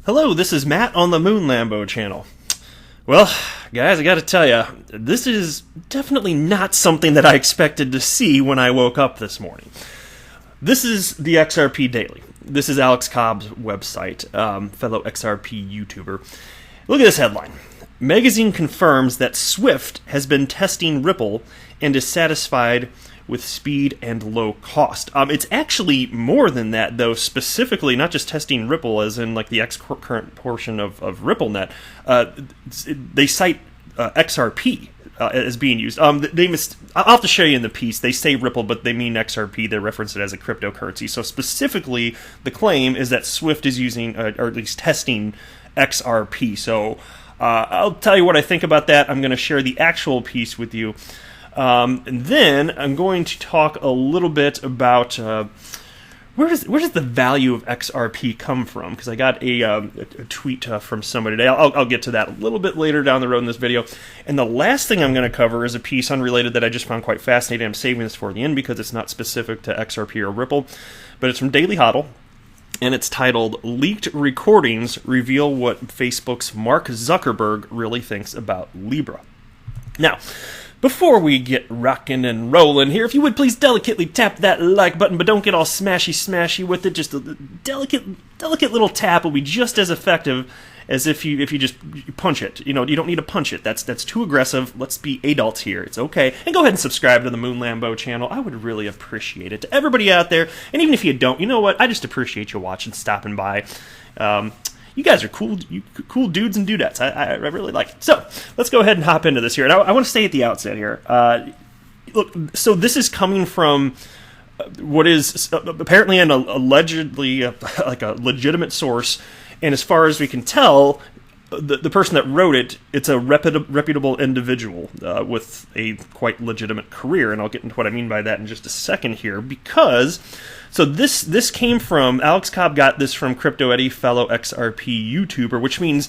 Hello, this is Matt on the Moon Lambo channel. Well, guys, I gotta tell you, this is definitely not something that I expected to see when I woke up this morning. This is the XRP Daily. This is Alex Cobb's website, fellow XRP YouTuber. Look at this headline. Magazine confirms that Swift has been testing Ripple and is satisfied with speed and low cost. It's actually more than that, though, specifically not just testing Ripple, as in like the current portion of RippleNet. They cite XRP as being used. I'll have to show you in the piece. They say Ripple, but they mean XRP. They reference it as a cryptocurrency. So specifically, the claim is that Swift is using, or at least testing, XRP. So I'll tell you what I think about that. I'm going to share the actual piece with you. And then I'm going to talk a little bit about where does the value of XRP come from? Because I got a tweet from somebody today. I'll get to that a little bit later down the road in this video. And the last thing I'm going to cover is a piece unrelated that I just found quite fascinating. I'm saving this for the end because it's not specific to XRP or Ripple, but it's from Daily Hodl. And it's titled, Leaked Recordings Reveal What Facebook's Mark Zuckerberg Really Thinks About Libra. Now, before we get rocking and rolling here, if you would please delicately tap that like button, but don't get all smashy with it. Just a delicate little tap will be just as effective as if you just punch it. You know, you don't need to punch it. That's too aggressive. Let's be adults here. It's okay. And go ahead and subscribe to the Moon Lambo channel. I would really appreciate it. To everybody out there, and even if you don't, you know what? I just appreciate you watching, stopping by. You guys are cool dudes and dudettes. I really like it. So let's go ahead and hop into this here. And I want to stay at the outset here. Look, so this is coming from what is apparently an allegedly like a legitimate source. And as far as we can tell, the person that wrote it, it's a reputable individual with a quite legitimate career. And I'll get into what I mean by that in just a second here. Because, so this came from, Alex Cobb got this from Crypto Eddie, fellow XRP YouTuber, which means,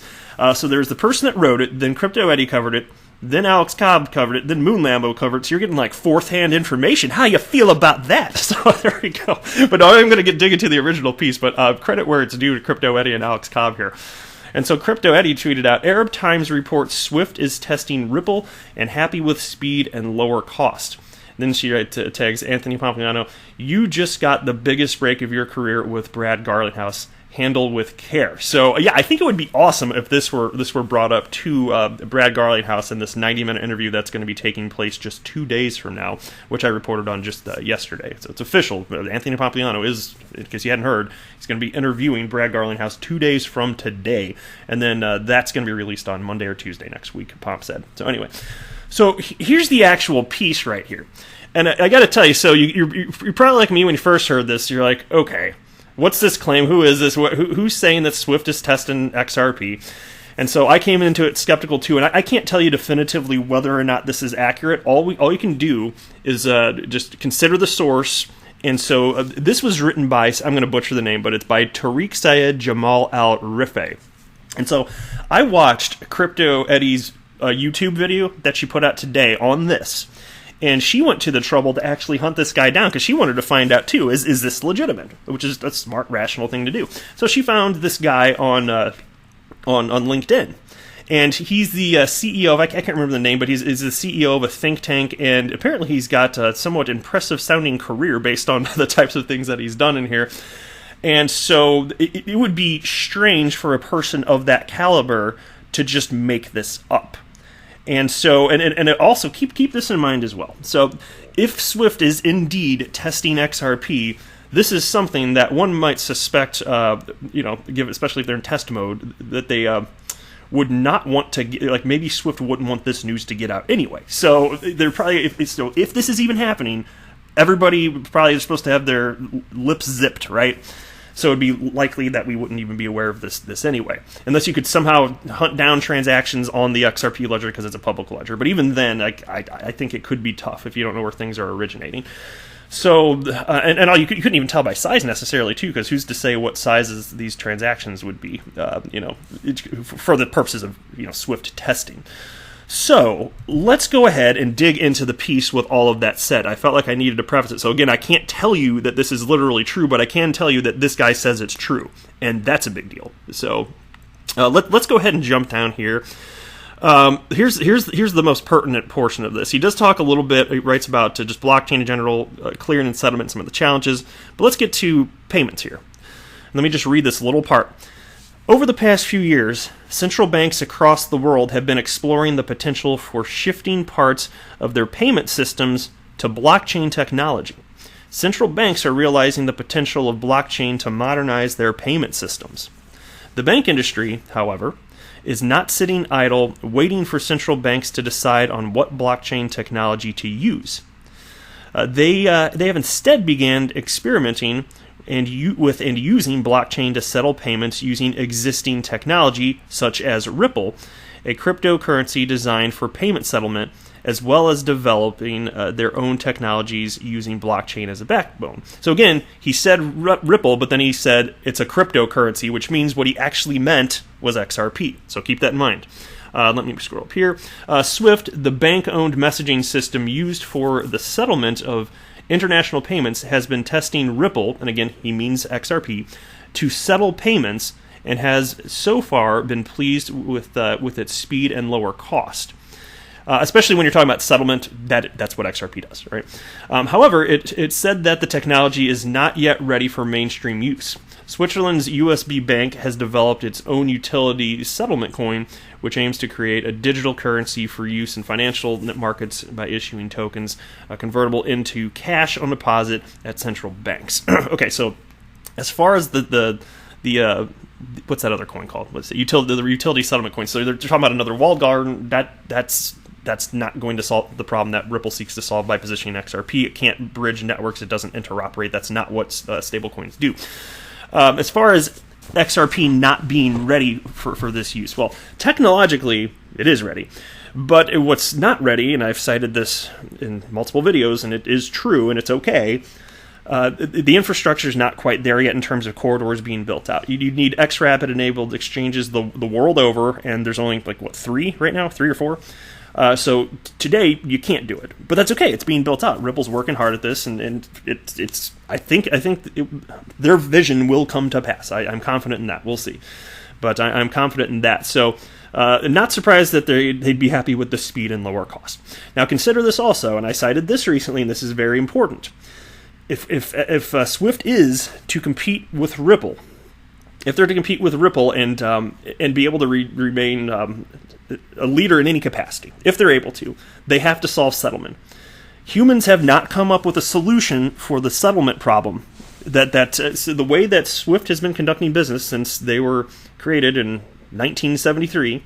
so there's the person that wrote it, then Crypto Eddie covered it, then Alex Cobb covered it, then Moon Lambo covered it, so you're getting like fourth-hand information. How you feel about that? So there we go. But no, I'm going to dig into the original piece, but credit where it's due to Crypto Eddie and Alex Cobb here. And so Crypto Eddie tweeted out, Arab Times reports Swift is testing Ripple and happy with speed and lower cost. Then she tags Anthony Pompliano, you just got the biggest break of your career with Brad Garlinghouse. Handle with care. So yeah, I think it would be awesome if this were brought up to Brad Garlinghouse in this 90-minute interview that's going to be taking place just 2 days from now, which I reported on just yesterday. So it's official. Anthony Pompliano is, in case you hadn't heard, he's going to be interviewing Brad Garlinghouse 2 days from today, and then that's going to be released on Monday or Tuesday next week, Pomp said. So anyway, so here's the actual piece right here, and I got to tell you, so you're probably like me when you first heard this. You're like, okay, what's this claim? Who is this? Who's saying that Swift is testing XRP? And so I came into it skeptical too, and I can't tell you definitively whether or not this is accurate. All you can do is just consider the source. And so this was written by, I'm going to butcher the name, but it's by Tariq Syed Jamal Al-Rifai. And so I watched Crypto Eddie's YouTube video that she put out today on this. And she went to the trouble to actually hunt this guy down because she wanted to find out, too, is this legitimate? Which is a smart, rational thing to do. So she found this guy on LinkedIn. And he's the CEO of, I can't remember the name, but he's the CEO of a think tank. And apparently he's got a somewhat impressive-sounding career based on the types of things that he's done in here. And so it would be strange for a person of that caliber to just make this up. And so, and also keep this in mind as well. So, if Swift is indeed testing XRP, this is something that one might suspect, especially if they're in test mode, that they would not want to get, like maybe Swift wouldn't want this news to get out anyway. So they're probably, if this is even happening, everybody probably is supposed to have their lips zipped, right? So it'd be likely that we wouldn't even be aware of this anyway, unless you could somehow hunt down transactions on the XRP ledger because it's a public ledger. But even then, I think it could be tough if you don't know where things are originating. So, you couldn't even tell by size necessarily, too, because who's to say what sizes these transactions would be, for the purposes of, Swift testing. So, let's go ahead and dig into the piece with all of that said. I felt like I needed to preface it. So again, I can't tell you that this is literally true, but I can tell you that this guy says it's true. And that's a big deal. So, Let's go ahead and jump down here. Here's the most pertinent portion of this. He does talk a little bit. He writes about just blockchain in general, clearing and settlement, some of the challenges. But let's get to payments here. Let me just read this little part. Over the past few years, central banks across the world have been exploring the potential for shifting parts of their payment systems to blockchain technology. Central banks are realizing the potential of blockchain to modernize their payment systems. The bank industry, however, is not sitting idle waiting for central banks to decide on what blockchain technology to use. They have instead begun experimenting with using blockchain to settle payments using existing technology such as Ripple, a cryptocurrency designed for payment settlement, as well as developing their own technologies using blockchain as a backbone. So again, he said Ripple, but then he said it's a cryptocurrency, which means what he actually meant was XRP. So keep that in mind. Let me scroll up here. SWIFT, the bank-owned messaging system used for the settlement of international payments, has been testing Ripple, and again, he means XRP, to settle payments, and has so far been pleased with its speed and lower cost. Especially when you're talking about settlement, that's what XRP does, right? However, it said that the technology is not yet ready for mainstream use. Switzerland's USB Bank has developed its own utility settlement coin, which aims to create a digital currency for use in financial markets by issuing tokens convertible into cash on deposit at central banks. Okay, so as far as the what's that other coin called? What's it? The utility settlement coin. So they're talking about another walled garden. That's not going to solve the problem that Ripple seeks to solve by positioning XRP. It can't bridge networks. It doesn't interoperate. That's not what stablecoins do. As far as XRP not being ready for this use, well, technologically, it is ready. But what's not ready, and I've cited this in multiple videos, and it is true, and it's okay, the infrastructure is not quite there yet in terms of corridors being built out. You need XRapid-enabled exchanges the world over, and there's only, 3 right now? 3 or 4? So today you can't do it, but that's okay. It's being built out. Ripple's working hard at this, and it's. I think their vision will come to pass. I'm confident in that. We'll see, but I'm confident in that. So, not surprised that they'd be happy with the speed and lower cost. Now consider this also, and I cited this recently, and this is very important. If Swift is to compete with Ripple, if they're to compete with Ripple and be able to remain a leader in any capacity, if they're able to, they have to solve settlement. Humans have not come up with a solution for the settlement problem. So the way that Swift has been conducting business since they were created in 1973,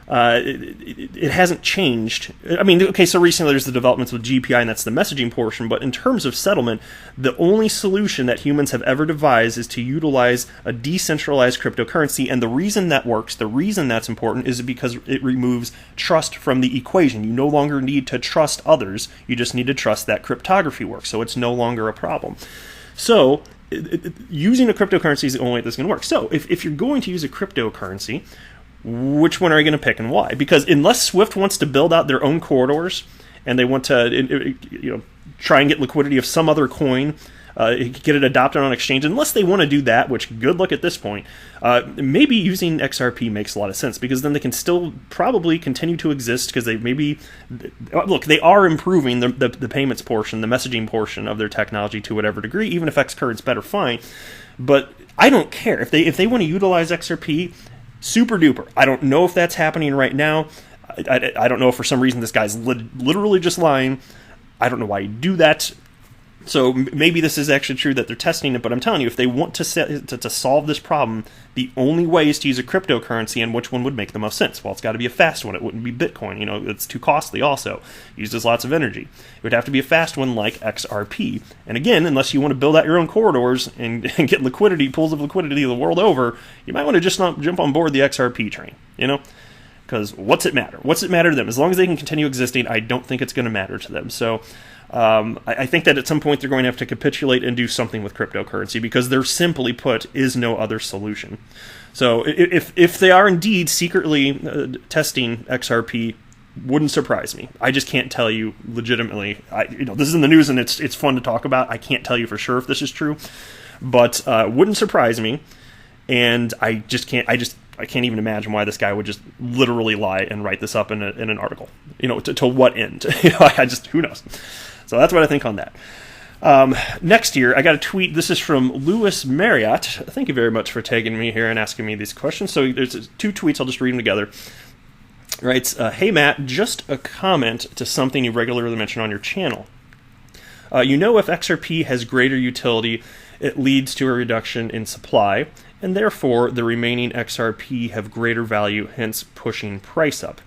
it hasn't changed. I mean, okay, so recently there's the developments with GPI, and that's the messaging portion, but in terms of settlement, the only solution that humans have ever devised is to utilize a decentralized cryptocurrency, and the reason that works, the reason that's important, is because it removes trust from the equation. You no longer need to trust others, you just need to trust that cryptography works, so it's no longer a problem. So, using a cryptocurrency is the only way this is going to work. So, if you're going to use a cryptocurrency, which one are you going to pick and why? Because unless Swift wants to build out their own corridors and they want to try and get liquidity of some other coin, get it adopted on exchange, unless they want to do that, which good luck at this point, maybe using XRP makes a lot of sense, because then they can still probably continue to exist, because they are improving the payments portion, the messaging portion of their technology to whatever degree. Even if Xcurrent's better, fine. But I don't care. If they want to utilize XRP, super duper. I don't know if that's happening right now. I don't know if for some reason this guy's literally just lying. I don't know why you do that. So maybe this is actually true that they're testing it, but I'm telling you, if they want to solve this problem, the only way is to use a cryptocurrency, and which one would make the most sense? Well, it's got to be a fast one. It wouldn't be Bitcoin. It's too costly also. It uses lots of energy. It would have to be a fast one like XRP. And again, unless you want to build out your own corridors and get liquidity, pools of liquidity the world over, you might want to just not jump on board the XRP train, Because what's it matter? What's it matter to them? As long as they can continue existing, I don't think it's going to matter to them. So I think that at some point they're going to have to capitulate and do something with cryptocurrency, because there, simply put, is no other solution. So if they are indeed secretly testing XRP, wouldn't surprise me. I just can't tell you legitimately. This is in the news and it's fun to talk about. I can't tell you for sure if this is true, but wouldn't surprise me. And I just I can't even imagine why this guy would just literally lie and write this up in an article. To what end? Who knows? So that's what I think on that. Next here, I got a tweet. This is from Lewis Marriott. Thank you very much for tagging me here and asking me these questions. So there's 2 tweets. I'll just read them together. Writes, hey Matt, just a comment to something you regularly mention on your channel. If XRP has greater utility, it leads to a reduction in supply, and therefore the remaining XRP have greater value, hence pushing price up.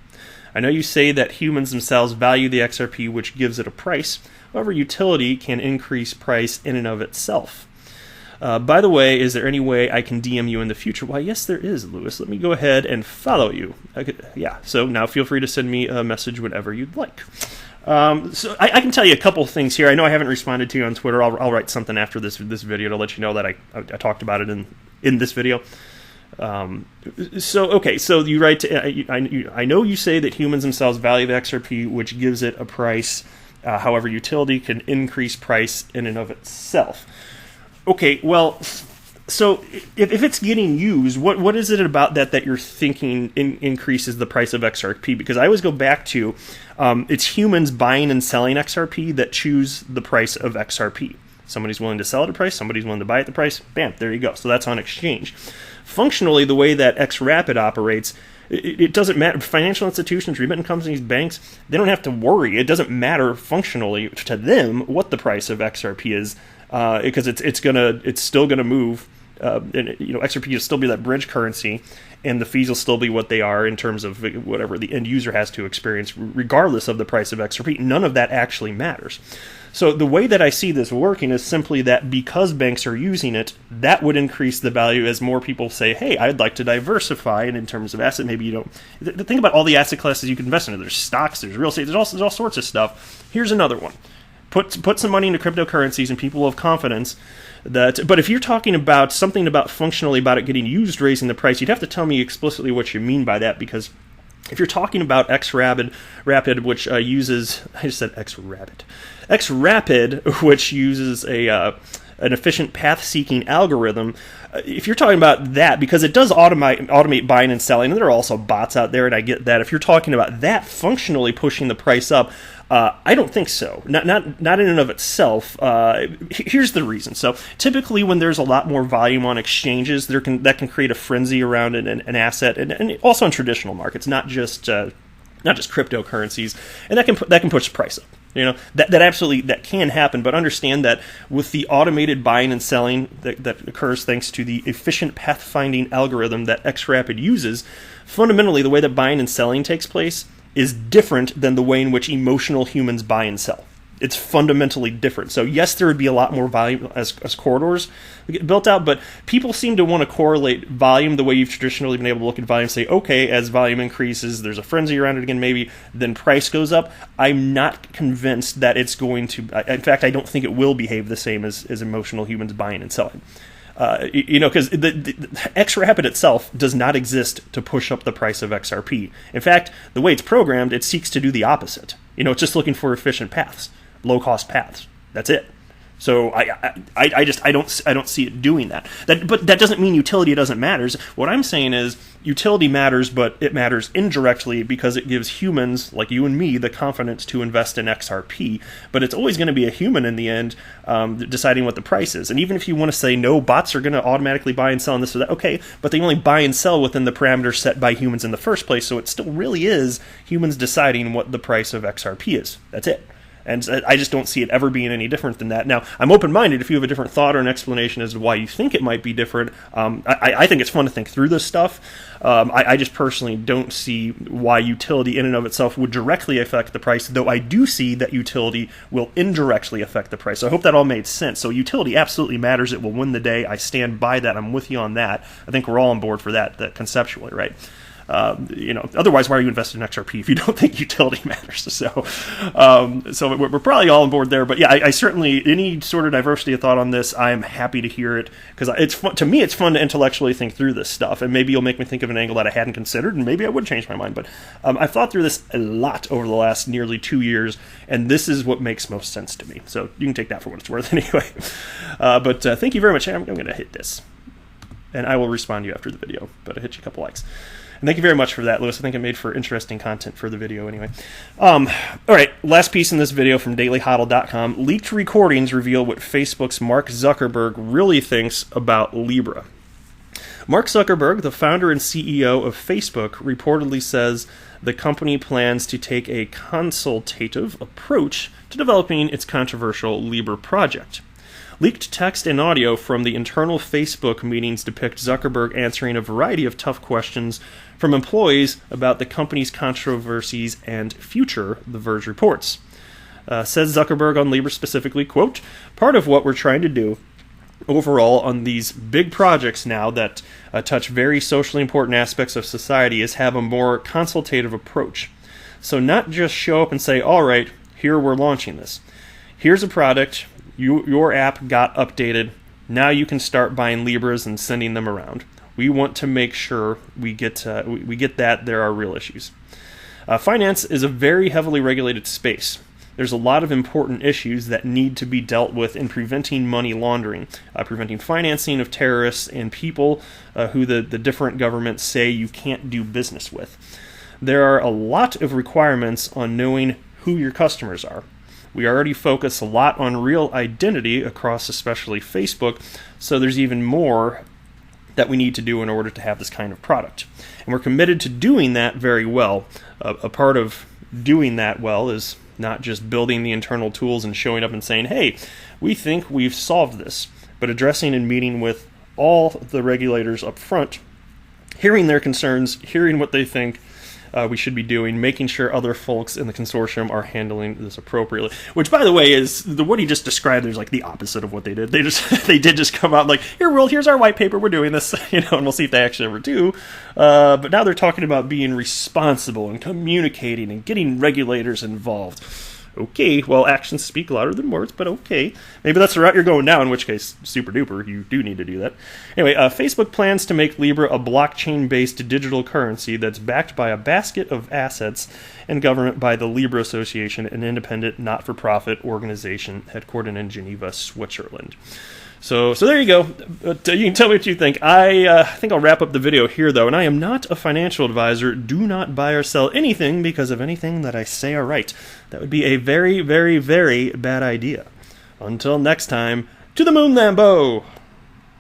I know you say that humans themselves value the XRP, which gives it a price. However, utility can increase price in and of itself. By the way, is there any way I can DM you in the future? Why, yes, there is, Lewis. Let me go ahead and follow you. So now feel free to send me a message whenever you'd like. So I can tell you a couple things here. I know I haven't responded to you on Twitter. I'll write something after this video to let you know that I talked about it in this video. So you write, I know you say that humans themselves value the XRP, which gives it a price. However, utility can increase price in and of itself. Okay, well, so if it's getting used, what is it about that you're thinking increases the price of XRP? Because I always go back to it's humans buying and selling XRP that choose the price of XRP. Somebody's willing to sell at a price, somebody's willing to buy at the price, bam, there you go. So that's on exchange. Functionally, the way that XRapid operates, it doesn't matter. Financial institutions, remittance companies, banks, they don't have to worry. It doesn't matter functionally to them what the price of XRP is, because it's still gonna move. XRP will still be that bridge currency, and the fees will still be what they are in terms of whatever the end user has to experience, regardless of the price of XRP. None of that actually matters. So the way that I see this working is simply that because banks are using it, that would increase the value as more people say, hey, I'd like to diversify. And in terms of asset, maybe you don't. Think about all the asset classes you can invest in. There's stocks, there's real estate, there's all sorts of stuff. Here's another one. Put some money into cryptocurrencies and people have confidence that. But if you're talking about something about functionally about it getting used, raising the price, you'd have to tell me explicitly what you mean by that, because if you're talking about XRapid, which uses, I just said XRapid, which uses an efficient path-seeking algorithm, if you're talking about that, because it does automate buying and selling, and there are also bots out there, and I get that. If you're talking about that functionally pushing the price up, I don't think so. Not in and of itself. Here's the reason. So typically, when there's a lot more volume on exchanges, that can create a frenzy around an asset, and also in traditional markets, not just cryptocurrencies, and that can push the price up. That absolutely can happen. But understand that with the automated buying and selling that occurs thanks to the efficient path-finding algorithm that XRapid uses, fundamentally the way that buying and selling takes place is different than the way in which emotional humans buy and sell. It's fundamentally different. So yes, there would be a lot more volume as corridors get built out, but people seem to want to correlate volume the way you've traditionally been able to look at volume and say, okay, as volume increases, there's a frenzy around it again, maybe, then price goes up. I'm not convinced that it's going to, in fact, I don't think it will behave the same as emotional humans buying and selling. Because the XRapid itself does not exist to push up the price of XRP. In fact, the way it's programmed, it seeks to do the opposite. It's just looking for efficient paths, low-cost paths. That's it. So I don't see it doing that. But that doesn't mean utility doesn't matter. What I'm saying is utility matters, but it matters indirectly because it gives humans like you and me the confidence to invest in XRP. But it's always going to be a human in the end deciding what the price is. And even if you want to say no, bots are going to automatically buy and sell and this or that, okay, but they only buy and sell within the parameters set by humans in the first place. So it still really is humans deciding what the price of XRP is. That's it. And I just don't see it ever being any different than that. Now, I'm open-minded. If you have a different thought or an explanation as to why you think it might be different, I think it's fun to think through this stuff. I just personally don't see why utility in and of itself would directly affect the price, though I do see that utility will indirectly affect the price. So I hope that all made sense. So utility absolutely matters. It will win the day. I stand by that. I'm with you on that. I think we're all on board for that conceptually, right? Otherwise, why are you invested in XRP if you don't think utility matters? So we're probably all on board there. But yeah, I certainly, any sort of diversity of thought on this, I'm happy to hear it because it's fun, to me, it's fun to intellectually think through this stuff. And maybe you'll make me think of an angle that I hadn't considered, and maybe I would change my mind. But I've thought through this a lot over the last nearly 2 years, and this is what makes most sense to me. So you can take that for what it's worth anyway. But thank you very much. I'm going to hit this. and I will respond to you after the video, but I hit you a couple likes. And thank you very much for that, Lewis. I think it made for interesting content for the video anyway. All right, last piece in this video from dailyhodl.com. Leaked recordings reveal what Facebook's Mark Zuckerberg really thinks about Libra. Mark Zuckerberg, the founder and CEO of Facebook, reportedly says the company plans to take a consultative approach to developing its controversial Libra project. Leaked text and audio from the internal Facebook meetings depict Zuckerberg answering a variety of tough questions from employees about the company's controversies and future, The Verge reports. Says Zuckerberg on Libra specifically, quote, "Part of what we're trying to do overall on these big projects now that touch very socially important aspects of society is have a more consultative approach. So not just show up and say, all right, here we're launching this. Here's a product. Your app got updated. Now you can start buying Libras and sending them around. We want to make sure we get that there are real issues. Finance is a very heavily regulated space. There's a lot of important issues that need to be dealt with in preventing money laundering, preventing financing of terrorists and people who the different governments say you can't do business with. There are a lot of requirements on knowing who your customers are. We already focus a lot on real identity across especially Facebook, so there's even more that we need to do in order to have this kind of product. And we're committed to doing that very well. A part of doing that well is not just building the internal tools and showing up and saying, hey, we think we've solved this, but addressing and meeting with all the regulators up front, hearing their concerns, hearing what they think we should be doing, making sure other folks in the consortium are handling this appropriately. Which, by the way, is what he just described. There's like the opposite of what they did. They did just come out like, here's our white paper. We're doing this, and we'll see if they actually ever do. But now they're talking about being responsible and communicating and getting regulators involved. Okay, well, actions speak louder than words, but okay. Maybe that's the route you're going down, in which case, super duper, you do need to do that. Anyway, Facebook plans to make Libra a blockchain-based digital currency that's backed by a basket of assets and government by the Libra Association, an independent, not-for-profit organization headquartered in Geneva, Switzerland. So there you go. You can tell me what you think. I think I'll wrap up the video here, though, and I am not a financial advisor. Do not buy or sell anything because of anything that I say or write. That would be a very, very, very bad idea. Until next time, to the moon, Lambo!